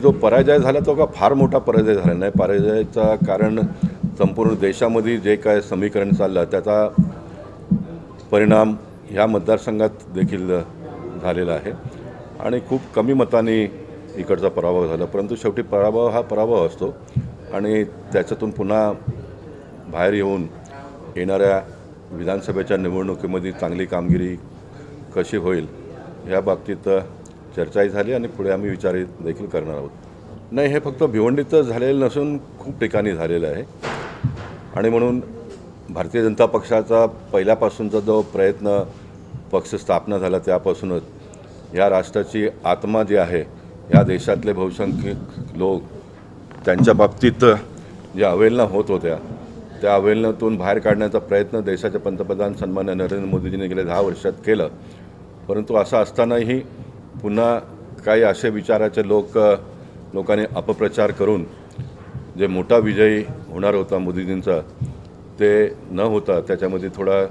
जो पराजय झाला तो का फार मोठा पराजय झाला नाही. पराजयाचा कारण संपूर्ण देशामध्ये जे काय समीकरण चाललं त्याचा परिणाम ह्या मतदारसंघात देखील झालेला आहे आणि खूप कमी मतांनी इकडचा पराभव झाला. परंतु शेवटी पराभव हा पराभव असतो आणि त्याच्यातून पुन्हा बाहेर येऊन येणाऱ्या विधानसभेच्या निवडणुकीमध्ये चांगली कामगिरी कशी होईल ह्या बाबतीत चर्चाही झाली आणि पुढे आम्ही विचार देखील करणार आहोत. नाही, हे फक्त भिवंडीतच झालेलं नसून खूप ठिकाणी झालेलं आहे आणि म्हणून भारतीय जनता पक्षाचा पहिल्यापासूनचा जो प्रयत्न पक्ष स्थापना झाला त्यापासूनच या राष्ट्राची आत्मा जी आहे, या देशातले बहुसंख्यक लोक त्यांच्या बाबतीत ज्या अवहेलना होत होत्या त्या अवहेलनातून बाहेर काढण्याचा प्रयत्न देशाचे पंतप्रधान सन्मान्य नरेंद्र मोदीजींनी गेल्या 10 वर्षात केलं. परंतु असं असतानाही पुन्हा काही असे विचाराचे लोकांनी अपप्रचार करून जे मोठा विजय होणार होता मोदीजींचा ते न होता त्याच्यामध्ये थोडा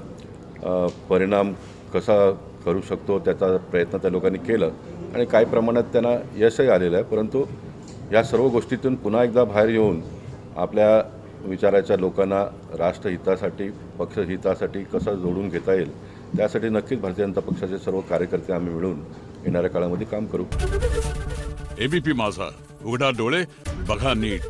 परिणाम कसा करू शकतो त्याचा प्रयत्न त्या लोकांनी केलं आणि काही प्रमाणात त्यांना यशही आलेलं आहे. परंतु या सर्व गोष्टीतून पुन्हा एकदा बाहेर येऊन आपल्या विचाराच्या लोकांना राष्ट्रहितासाठी पक्षहितासाठी कसं जोडून घेता येईल त्यासाठी नक्कीच भारतीय जनता पक्षाचे सर्व कार्यकर्ते आम्ही मिळून येणाऱ्या काळामध्ये काम करू. एबीपी माझा, उघडा डोळे बघा नीट.